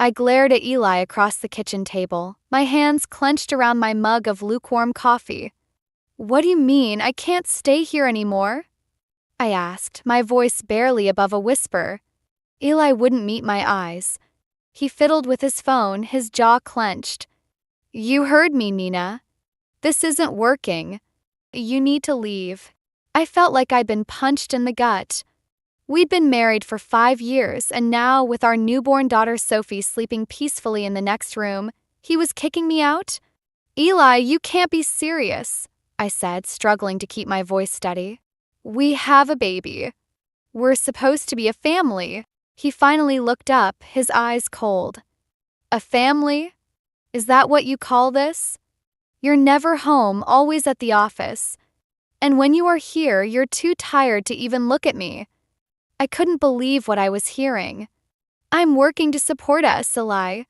I glared at Eli across the kitchen table, my hands clenched around my mug of lukewarm coffee. "What do you mean, I can't stay here anymore?" I asked, my voice barely above a whisper. Eli wouldn't meet my eyes. He fiddled with his phone, his jaw clenched. "You heard me, Nina. This isn't working. You need to leave." I felt like I'd been punched in the gut. We'd been married for 5 years, and now, with our newborn daughter Sophie sleeping peacefully in the next room, he was kicking me out? "Eli, you can't be serious," I said, struggling to keep my voice steady. "We have a baby. We're supposed to be a family." He finally looked up, his eyes cold. "A family? Is that what you call this? You're never home, always at the office. And when you are here, you're too tired to even look at me." I couldn't believe what I was hearing. "I'm working to support us, Eli.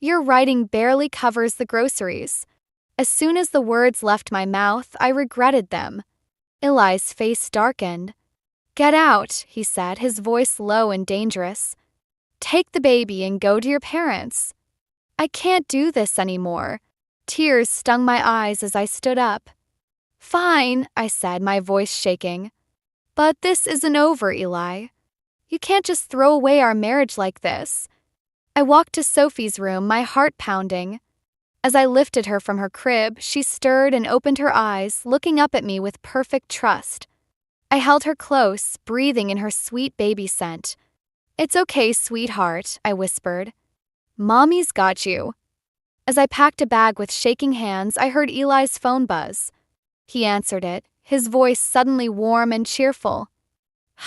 Your writing barely covers the groceries." As soon as the words left my mouth, I regretted them. Eli's face darkened. "Get out," he said, his voice low and dangerous. "Take the baby and go to your parents." "I can't do this anymore." Tears stung my eyes as I stood up. "Fine," I said, my voice shaking. "But this isn't over, Eli. You can't just throw away our marriage like this." I walked to Sophie's room, my heart pounding. As I lifted her from her crib, she stirred and opened her eyes, looking up at me with perfect trust. I held her close, breathing in her sweet baby scent. "It's okay, sweetheart," I whispered. "Mommy's got you." As I packed a bag with shaking hands, I heard Eli's phone buzz. He answered it, his voice suddenly warm and cheerful.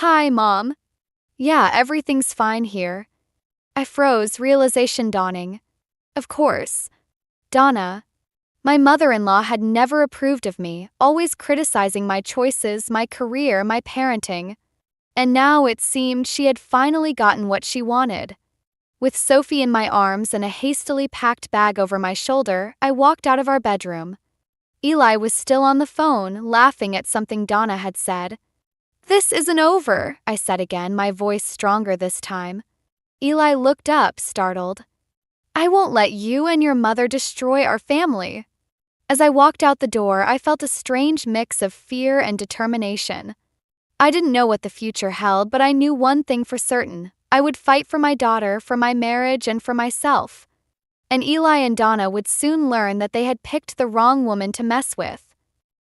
"Hi, Mom." "Yeah, everything's fine here." I froze, realization dawning. Of course. Donna. My mother-in-law had never approved of me, always criticizing my choices, my career, my parenting. And now it seemed she had finally gotten what she wanted. With Sophie in my arms and a hastily packed bag over my shoulder, I walked out of our bedroom. Eli was still on the phone, laughing at something Donna had said. "This isn't over," I said again, my voice stronger this time. Eli looked up, startled. "I won't let you and your mother destroy our family." As I walked out the door, I felt a strange mix of fear and determination. I didn't know what the future held, but I knew one thing for certain. I would fight for my daughter, for my marriage, and for myself. And Eli and Donna would soon learn that they had picked the wrong woman to mess with.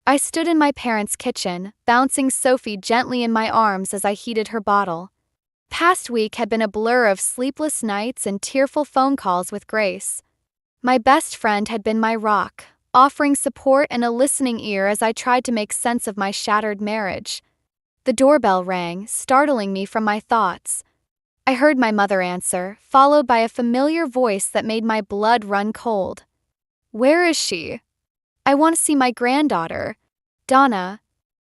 I stood in my parents' kitchen, bouncing Sophie gently in my arms as I heated her bottle. Past week had been a blur of sleepless nights and tearful phone calls with Grace. My best friend had been my rock, offering support and a listening ear as I tried to make sense of my shattered marriage. The doorbell rang, startling me from my thoughts. I heard my mother answer, followed by a familiar voice that made my blood run cold. "Where is she?" "I want to see my granddaughter." "Donna."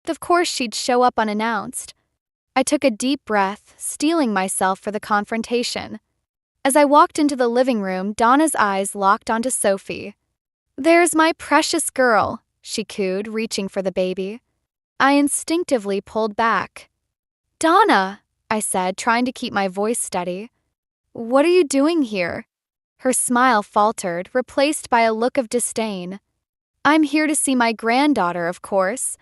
Of course she'd show up unannounced. I took a deep breath, steeling myself for the confrontation. As I walked into the living room, Donna's eyes locked onto Sophie. "There's my precious girl," she cooed, reaching for the baby. I instinctively pulled back. "Donna," I said, trying to keep my voice steady. "What are you doing here?" Her smile faltered, replaced by a look of disdain. "I'm here to see my granddaughter, of course,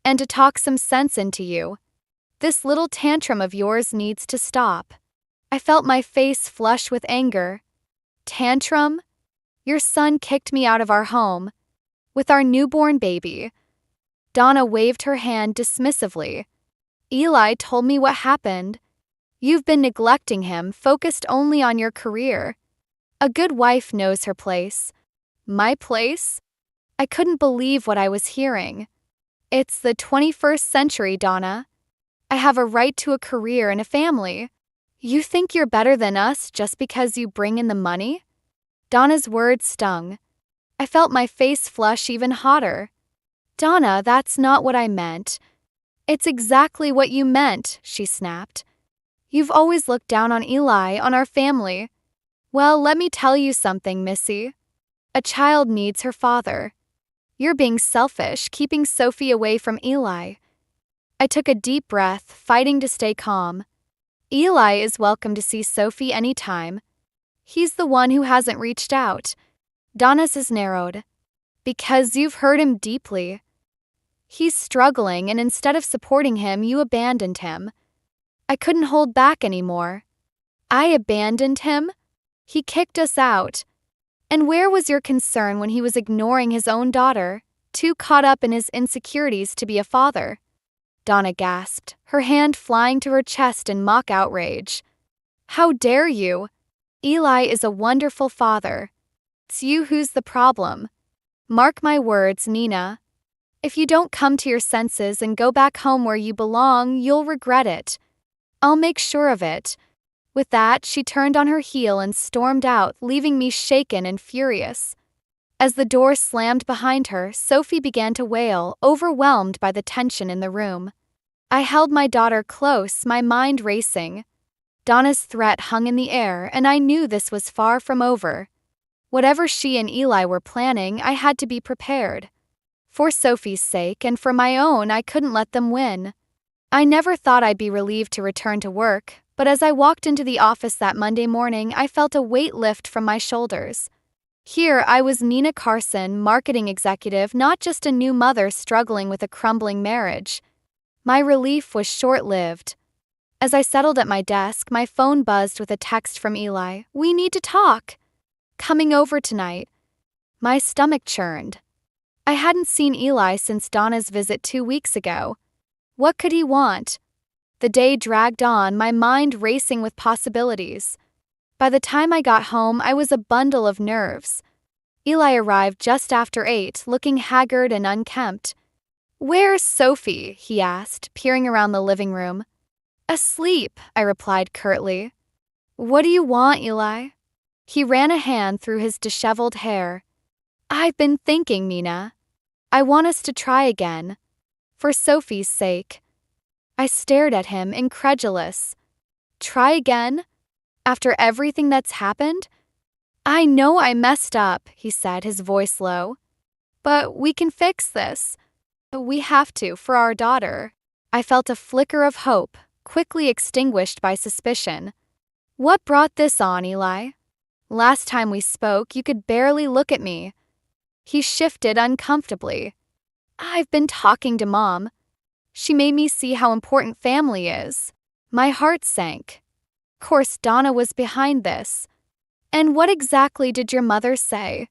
and to talk some sense into you. This little tantrum of yours needs to stop." I felt my face flush with anger. "Tantrum? Your son kicked me out of our home, with our newborn baby." Donna waved her hand dismissively. "Eli told me what happened. You've been neglecting him, focused only on your career. A good wife knows her place." "My place?" I couldn't believe what I was hearing. "It's the 21st century, Donna. I have a right to a career and a family. You think you're better than us just because you bring in the money?" Donna's words stung. I felt my face flush even hotter. "Donna, that's not what I meant." "It's exactly what you meant," she snapped. "You've always looked down on Eli, on our family. Well, let me tell you something, Missy. A child needs her father. You're being selfish, keeping Sophie away from Eli." I took a deep breath, fighting to stay calm. "Eli is welcome to see Sophie anytime. He's the one who hasn't reached out. Donna's is narrowed. Because you've hurt him deeply. He's struggling, and instead of supporting him, you abandoned him. I couldn't hold back anymore. I abandoned him? He kicked us out. And where was your concern when he was ignoring his own daughter, too caught up in his insecurities to be a father? Donna gasped, her hand flying to her chest in mock outrage. How dare you? Eli is a wonderful father. It's you who's the problem. Mark my words, Nina. If you don't come to your senses and go back home where you belong, you'll regret it. I'll make sure of it. With that, she turned on her heel and stormed out, leaving me shaken and furious. As the door slammed behind her, Sophie began to wail, overwhelmed by the tension in the room. I held my daughter close, my mind racing. Donna's threat hung in the air, and I knew this was far from over. Whatever she and Eli were planning, I had to be prepared. For Sophie's sake and for my own, I couldn't let them win. I never thought I'd be relieved to return to work, but as I walked into the office that Monday morning, I felt a weight lift from my shoulders. Here I was, Nina Carson, marketing executive, not just a new mother struggling with a crumbling marriage. My relief was short-lived. As I settled at my desk, my phone buzzed with a text from Eli. "We need to talk. Coming over tonight." My stomach churned. I hadn't seen Eli since Donna's visit 2 weeks ago. What could he want? The day dragged on, my mind racing with possibilities. By the time I got home, I was a bundle of nerves. Eli arrived just after 8, looking haggard and unkempt. "Where's Sophie?" he asked, peering around the living room. "Asleep," I replied curtly. "What do you want, Eli?" He ran a hand through his disheveled hair. "I've been thinking, Nina. I want us to try again. For Sophie's sake." I stared at him, incredulous. "Try again? After everything that's happened?" "I know I messed up," he said, his voice low. "But we can fix this. We have to, for our daughter." I felt a flicker of hope, quickly extinguished by suspicion. "What brought this on, Eli? Last time we spoke, you could barely look at me." He shifted uncomfortably. "I've been talking to Mom. She made me see how important family is." My heart sank. Of course, Donna was behind this. "And what exactly did your mother say?"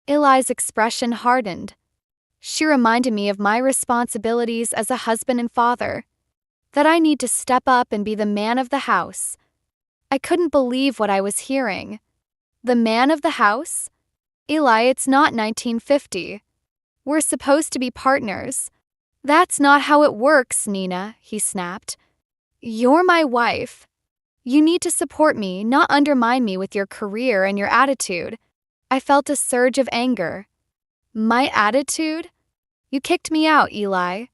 Eli's expression hardened. "She reminded me of my responsibilities as a husband and father, that I need to step up and be the man of the house." I couldn't believe what I was hearing. The man of the house? Eli, it's not 1950. We're supposed to be partners. "That's not how it works, Nina," he snapped. "You're my wife. You need to support me, not undermine me with your career and your attitude." I felt a surge of anger. "My attitude? You kicked me out, Eli.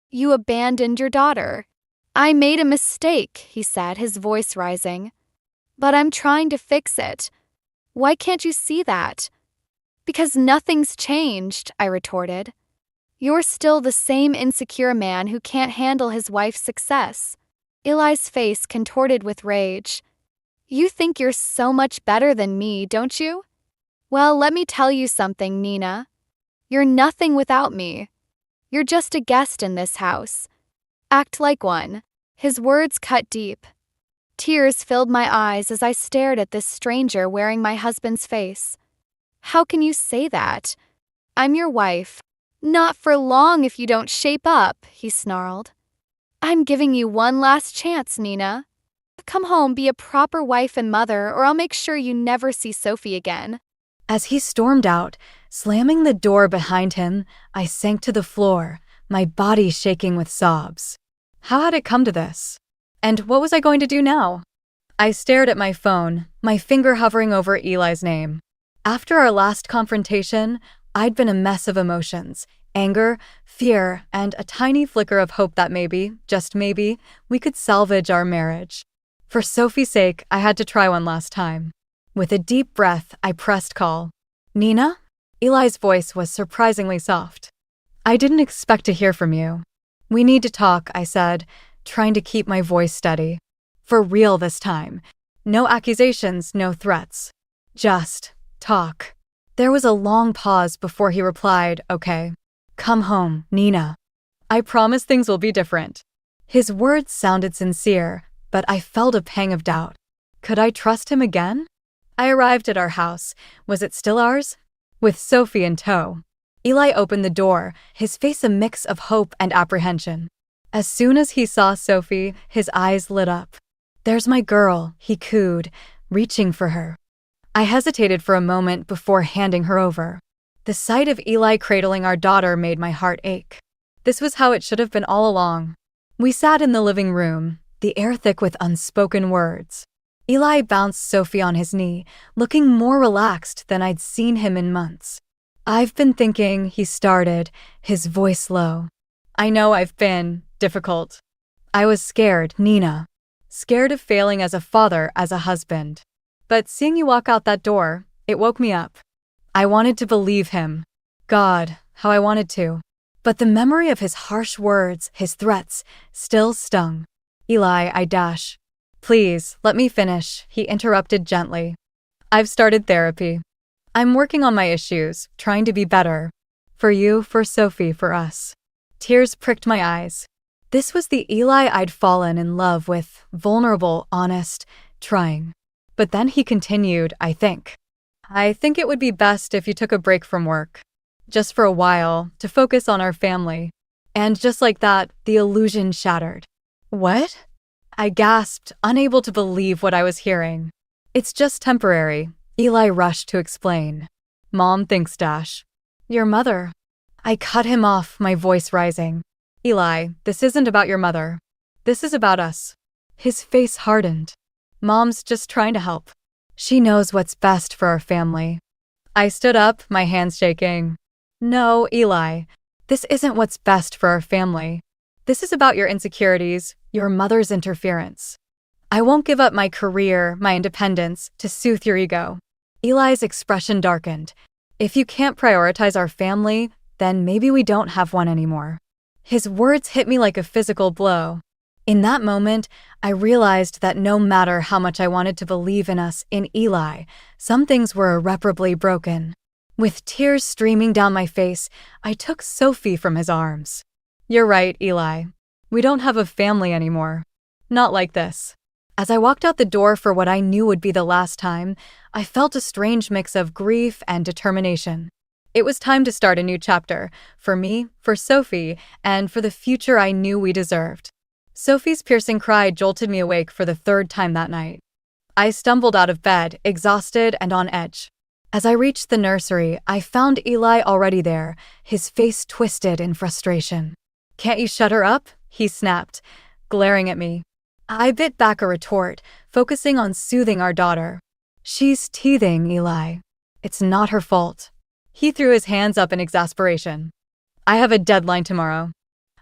You abandoned your daughter." "I made a mistake," he said, his voice rising. "But I'm trying to fix it. Why can't you see that?" "Because nothing's changed," I retorted. "You're still the same insecure man who can't handle his wife's success." Eli's face contorted with rage. "You think you're so much better than me, don't you? Well, let me tell you something, Nina. You're nothing without me. You're just a guest in this house. Act like one." His words cut deep. Tears filled my eyes as I stared at this stranger wearing my husband's face. "How can you say that? I'm your wife." "Not for long if you don't shape up," he snarled. "I'm giving you one last chance, Nina. Come home, be a proper wife and mother, or I'll make sure you never see Sophie again." As he stormed out, slamming the door behind him, I sank to the floor, my body shaking with sobs. How had it come to this? And what was I going to do now? I stared at my phone, my finger hovering over Eli's name. After our last confrontation, I'd been a mess of emotions, anger, fear, and a tiny flicker of hope that maybe, just maybe, we could salvage our marriage. For Sophie's sake, I had to try one last time. With a deep breath, I pressed call. "Nina?" Eli's voice was surprisingly soft. "I didn't expect to hear from you." "We need to talk," I said, trying to keep my voice steady. "For real this time. No accusations, no threats. Just talk. There was a long pause before he replied, okay. Come home, Nina. I promise things will be different. His words sounded sincere, but I felt a pang of doubt. Could I trust him again? I arrived at our house. Was it still ours? With Sophie in tow. Eli opened the door, his face a mix of hope and apprehension. As soon as he saw Sophie, his eyes lit up. There's my girl, he cooed, reaching for her. I hesitated for a moment before handing her over. The sight of Eli cradling our daughter made my heart ache. This was how it should have been all along. We sat in the living room, the air thick with unspoken words. Eli bounced Sophie on his knee, looking more relaxed than I'd seen him in months. I've been thinking, he started, his voice low. I know I've been difficult. I was scared, Nina. Scared of failing as a father, as a husband. But seeing you walk out that door, it woke me up. I wanted to believe him. God, how I wanted to. But the memory of his harsh words, his threats, still stung. Eli, I dash. Please, let me finish, he interrupted gently. I've started therapy. I'm working on my issues, trying to be better. For you, for Sophie, for us. Tears pricked my eyes. This was the Eli I'd fallen in love with, vulnerable, honest, trying. But then he continued, I think it would be best if you took a break from work. Just for a while, to focus on our family. And just like that, the illusion shattered. What? I gasped, unable to believe what I was hearing. It's just temporary, Eli rushed to explain. Mom thinks Dash. Your mother. I cut him off, my voice rising. Eli, this isn't about your mother. This is about us. His face hardened. Mom's just trying to help. She knows what's best for our family. I stood up, my hands shaking. No, Eli. This isn't what's best for our family. This is about your insecurities, your mother's interference. I won't give up my career, my independence, to soothe your ego. Eli's expression darkened. If you can't prioritize our family, then maybe we don't have one anymore. His words hit me like a physical blow. In that moment, I realized that no matter how much I wanted to believe in us, in Eli, some things were irreparably broken. With tears streaming down my face, I took Sophie from his arms. You're right, Eli. We don't have a family anymore. Not like this. As I walked out the door for what I knew would be the last time, I felt a strange mix of grief and determination. It was time to start a new chapter, for me, for Sophie, and for the future I knew we deserved. Sophie's piercing cry jolted me awake for the third time that night. I stumbled out of bed, exhausted and on edge. As I reached the nursery, I found Eli already there, his face twisted in frustration. Can't you shut her up? He snapped, glaring at me. I bit back a retort, focusing on soothing our daughter. She's teething, Eli. It's not her fault. He threw his hands up in exasperation. I have a deadline tomorrow.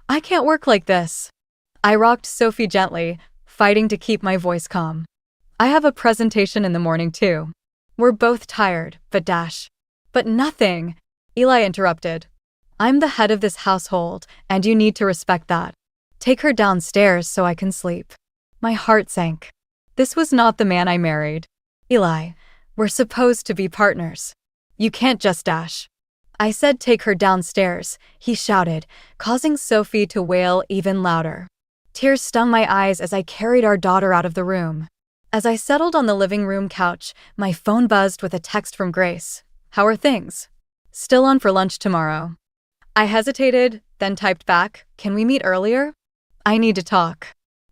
I can't work like this. I rocked Sophie gently, fighting to keep my voice calm. I have a presentation in the morning too. We're both tired, but Dash. But nothing, Eli interrupted. I'm the head of this household, and you need to respect that. Take her downstairs so I can sleep. My heart sank. This was not the man I married. Eli, we're supposed to be partners. You can't just Dash. I said take her downstairs, he shouted, causing Sophie to wail even louder. Tears stung my eyes as I carried our daughter out of the room. As I settled on the living room couch, my phone buzzed with a text from Grace. How are things? Still on for lunch tomorrow. I hesitated, then typed back, can we meet earlier? I need to talk.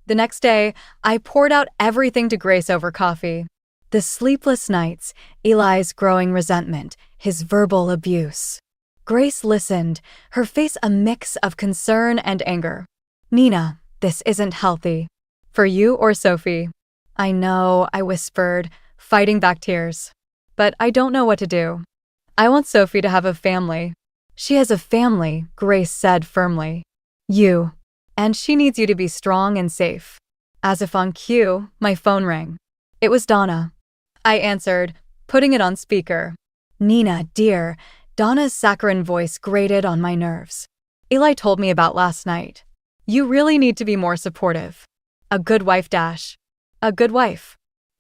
The next day, I poured out everything to Grace over coffee. The sleepless nights, Eli's growing resentment, his verbal abuse. Grace listened, her face a mix of concern and anger. Nina, this isn't healthy. For you or Sophie? I know, I whispered, fighting back tears. But I don't know what to do. I want Sophie to have a family. She has a family, Grace said firmly. You. And she needs you to be strong and safe. As if on cue, my phone rang. It was Donna. I answered, putting it on speaker. Nina, dear, Donna's saccharine voice grated on my nerves. Eli told me about last night. You really need to be more supportive. A good wife, Dash. A good wife.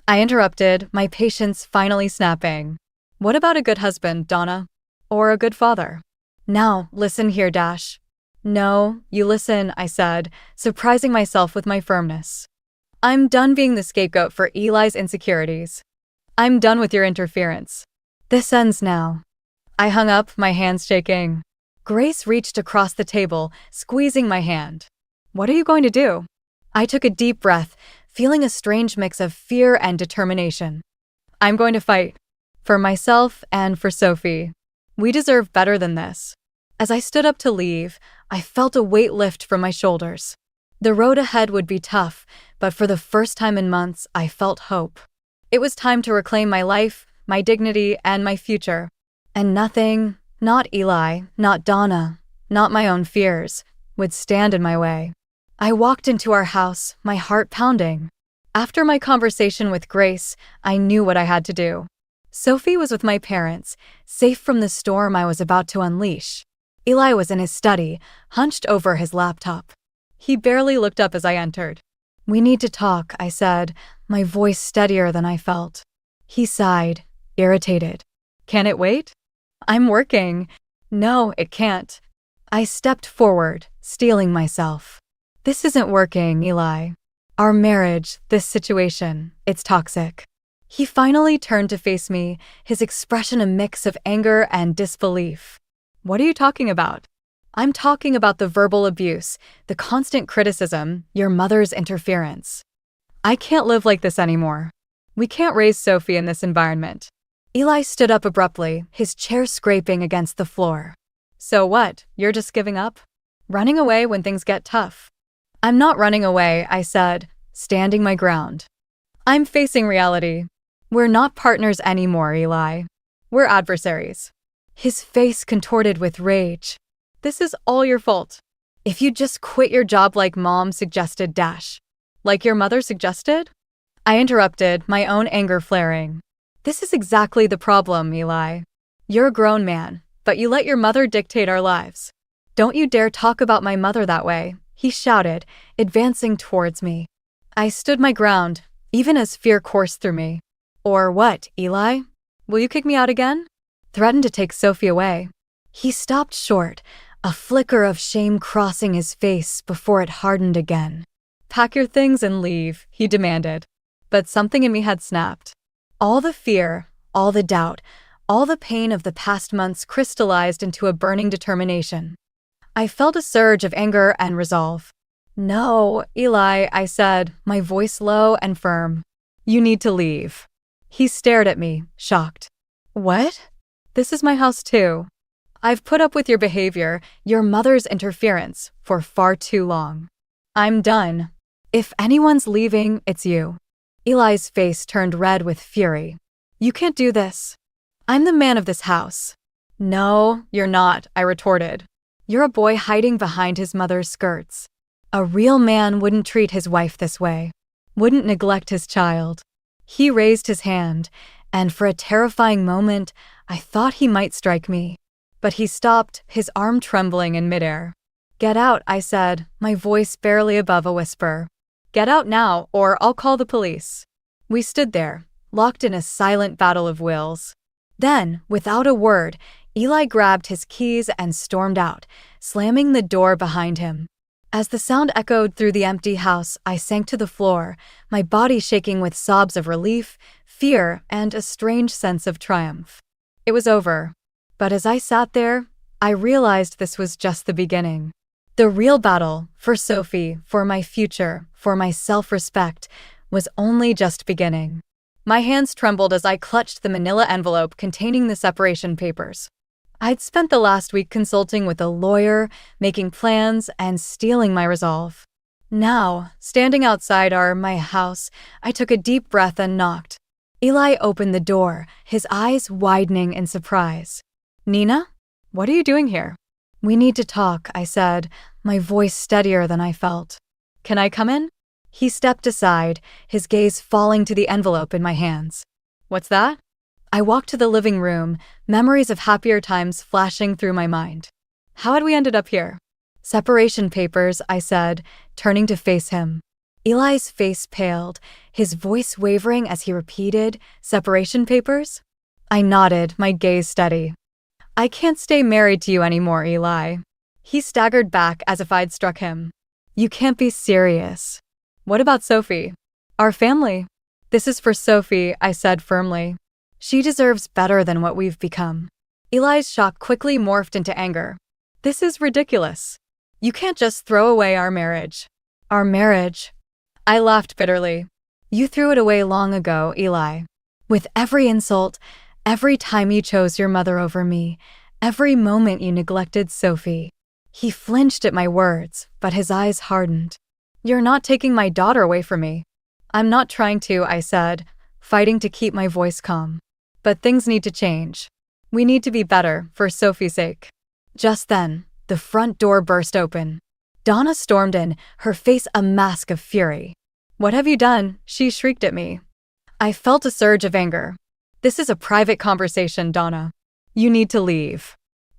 I interrupted, my patience finally snapping. What about a good husband, Donna? Or a good father? Now, listen here, Dash. No, you listen, I said, surprising myself with my firmness. I'm done being the scapegoat for Eli's insecurities. I'm done with your interference. This ends now. I hung up, my hands shaking. Grace reached across the table, squeezing my hand. What are you going to do? I took a deep breath, feeling a strange mix of fear and determination. I'm going to fight. For myself and for Sophie. We deserve better than this. As I stood up to leave, I felt a weight lift from my shoulders. The road ahead would be tough, but for the first time in months, I felt hope. It was time to reclaim my life, my dignity, and my future. And nothing, not Eli, not Donna, not my own fears, would stand in my way. I walked into our house, my heart pounding. After my conversation with Grace, I knew what I had to do. Sophie was with my parents, safe from the storm I was about to unleash. Eli was in his study, hunched over his laptop. He barely looked up as I entered. We need to talk, I said, my voice steadier than I felt. He sighed, irritated. Can it wait? I'm working. No, it can't. I stepped forward, steeling myself. This isn't working, Eli. Our marriage, this situation, it's toxic. He finally turned to face me, his expression a mix of anger and disbelief. What are you talking about? I'm talking about the verbal abuse, the constant criticism, your mother's interference. I can't live like this anymore. We can't raise Sophie in this environment. Eli stood up abruptly, his chair scraping against the floor. So what, you're just giving up? Running away when things get tough? I'm not running away, I said, standing my ground. I'm facing reality. We're not partners anymore, Eli. We're adversaries. His face contorted with rage. This is all your fault. If you just quit your job like Mom suggested, Dash. Like your mother suggested? I interrupted, my own anger flaring. This is exactly the problem, Eli. You're a grown man, but you let your mother dictate our lives. Don't you dare talk about my mother that way, he shouted, advancing towards me. I stood my ground, even as fear coursed through me. Or what, Eli? Will you kick me out again? Threatened to take Sophie away. He stopped short, a flicker of shame crossing his face before it hardened again. Pack your things and leave, he demanded. But something in me had snapped. All the fear, all the doubt, all the pain of the past months crystallized into a burning determination. I felt a surge of anger and resolve. No, Eli, I said, my voice low and firm. You need to leave. He stared at me, shocked. What? This is my house too. I've put up with your behavior, your mother's interference, for far too long. I'm done. If anyone's leaving, it's you. Eli's face turned red with fury. You can't do this. I'm the man of this house. No, you're not, I retorted. You're a boy hiding behind his mother's skirts. A real man wouldn't treat his wife this way, wouldn't neglect his child. He raised his hand, and for a terrifying moment, I thought he might strike me. But he stopped, his arm trembling in midair. Get out, I said, my voice barely above a whisper. Get out now, or I'll call the police. We stood there, locked in a silent battle of wills. Then, without a word, Eli grabbed his keys and stormed out, slamming the door behind him. As the sound echoed through the empty house, I sank to the floor, my body shaking with sobs of relief, fear, and a strange sense of triumph. It was over. But as I sat there, I realized this was just the beginning. The real battle, for Sophie, for my future, for my self-respect, was only just beginning. My hands trembled as I clutched the manila envelope containing the separation papers. I'd spent the last week consulting with a lawyer, making plans, and steeling my resolve. Now, standing outside my house, I took a deep breath and knocked. Eli opened the door, his eyes widening in surprise. Nina? What are you doing here? We need to talk, I said, my voice steadier than I felt. Can I come in? He stepped aside, his gaze falling to the envelope in my hands. What's that? I walked to the living room, memories of happier times flashing through my mind. How had we ended up here? Separation papers, I said, turning to face him. Eli's face paled, his voice wavering as he repeated, "Separation papers?" I nodded, my gaze steady. "I can't stay married to you anymore, Eli." He staggered back as if I'd struck him. "You can't be serious." "What about Sophie?" "Our family." "This is for Sophie," I said firmly. "She deserves better than what we've become." Eli's shock quickly morphed into anger. "This is ridiculous. You can't just throw away our marriage." "Our marriage?" I laughed bitterly. "You threw it away long ago, Eli. With every insult, every time you chose your mother over me, every moment you neglected Sophie." He flinched at my words, but his eyes hardened. "You're not taking my daughter away from me." "I'm not trying to," I said, fighting to keep my voice calm. "But things need to change. We need to be better, for Sophie's sake." Just then, the front door burst open. Donna stormed in, her face a mask of fury. "What have you done?" she shrieked at me. I felt a surge of anger. "This is a private conversation, Donna. You need to leave."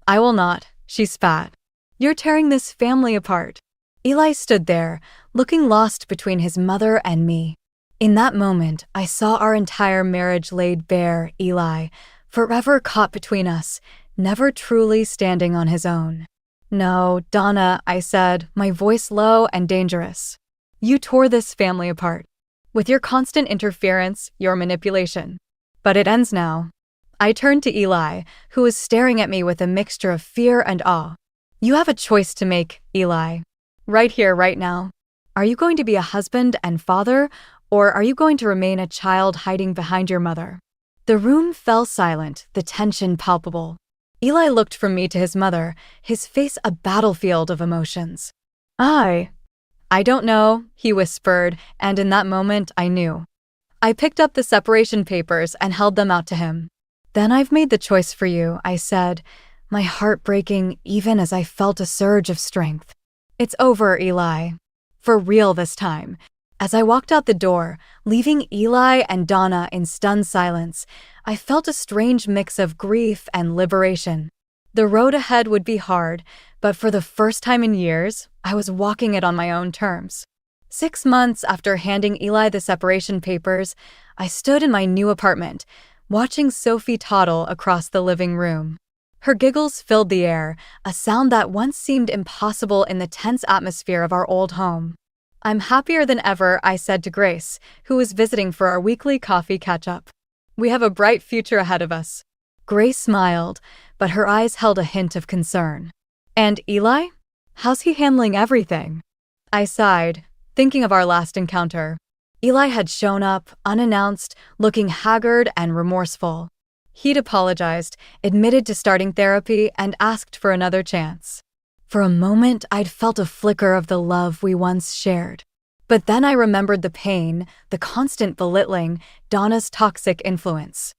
"I will not," she spat. "You're tearing this family apart." Eli stood there, looking lost between his mother and me. In that moment, I saw our entire marriage laid bare, Eli, forever caught between us, never truly standing on his own. "No, Donna," I said, my voice low and dangerous. "You tore this family apart. With your constant interference, your manipulation. But it ends now." I turned to Eli, who was staring at me with a mixture of fear and awe. "You have a choice to make, Eli. Right here, right now. Are you going to be a husband and father, or are you going to remain a child hiding behind your mother?" The room fell silent, the tension palpable. Eli looked from me to his mother, his face a battlefield of emotions. I don't know," he whispered, and in that moment I knew. I picked up the separation papers and held them out to him. "Then I've made the choice for you," I said, my heart breaking even as I felt a surge of strength. "It's over, Eli. For real this time." As I walked out the door, leaving Eli and Donna in stunned silence, I felt a strange mix of grief and liberation. The road ahead would be hard, but for the first time in years, I was walking it on my own terms. 6 months after handing Eli the separation papers, I stood in my new apartment, watching Sophie toddle across the living room. Her giggles filled the air, a sound that once seemed impossible in the tense atmosphere of our old home. "I'm happier than ever," I said to Grace, who was visiting for our weekly coffee catch-up. "We have a bright future ahead of us." Grace smiled, but her eyes held a hint of concern. "And Eli? How's he handling everything?" I sighed, thinking of our last encounter. Eli had shown up, unannounced, looking haggard and remorseful. He'd apologized, admitted to starting therapy, and asked for another chance. For a moment, I'd felt a flicker of the love we once shared. But then I remembered the pain, the constant belittling, Donna's toxic influence.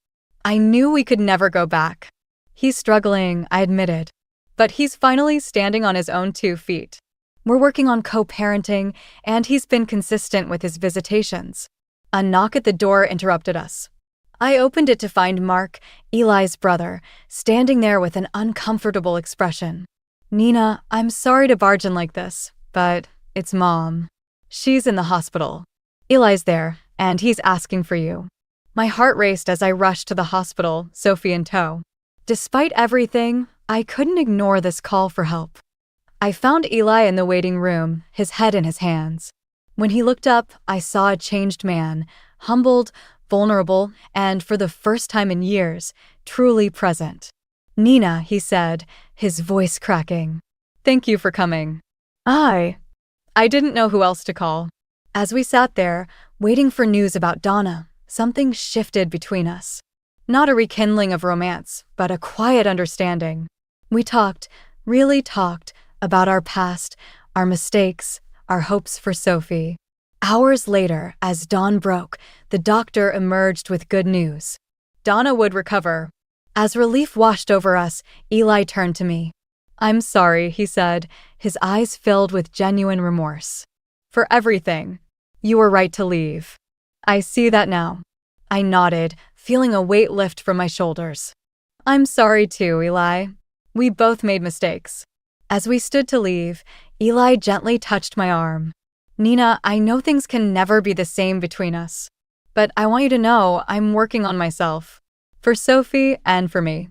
I knew we could never go back. "He's struggling," I admitted. "But he's finally standing on his own 2 feet. We're working on co-parenting, and he's been consistent with his visitations." A knock at the door interrupted us. I opened it to find Mark, Eli's brother, standing there with an uncomfortable expression. "Nina, I'm sorry to barge in like this, but it's Mom. She's in the hospital. Eli's there, and he's asking for you." My heart raced as I rushed to the hospital, Sophie in tow. Despite everything, I couldn't ignore this call for help. I found Eli in the waiting room, his head in his hands. When he looked up, I saw a changed man, humbled, vulnerable, and for the first time in years, truly present. "Nina," he said, his voice cracking. "Thank you for coming." I didn't know who else to call. As we sat there, waiting for news about Donna, something shifted between us. Not a rekindling of romance, but a quiet understanding. We talked, really talked, about our past, our mistakes, our hopes for Sophie. Hours later, as dawn broke, the doctor emerged with good news. Donna would recover. As relief washed over us, Eli turned to me. "I'm sorry," he said, his eyes filled with genuine remorse. "For everything. You were right to leave." "I see that now." I nodded, feeling a weight lift from my shoulders. "I'm sorry too, Eli. We both made mistakes." As we stood to leave, Eli gently touched my arm. Nina, I know things can never be the same between us. But I want you to know I'm working on myself. For Sophie and for me.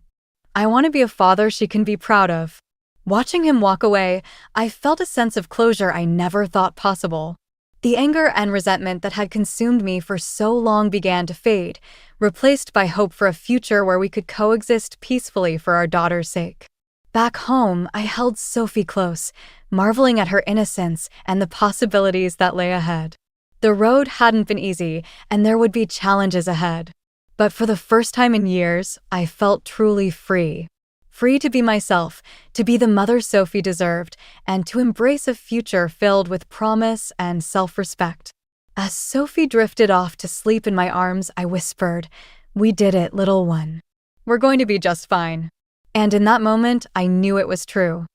I want to be a father she can be proud of. Watching him walk away, I felt a sense of closure I never thought possible. The anger and resentment that had consumed me for so long began to fade, replaced by hope for a future where we could coexist peacefully for our daughter's sake. Back home, I held Sophie close, marveling at her innocence and the possibilities that lay ahead. The road hadn't been easy, and there would be challenges ahead. But for the first time in years, I felt truly free. Free to be myself, to be the mother Sophie deserved, and to embrace a future filled with promise and self-respect. As Sophie drifted off to sleep in my arms, I whispered, "We did it, little one. We're going to be just fine." And in that moment, I knew it was true.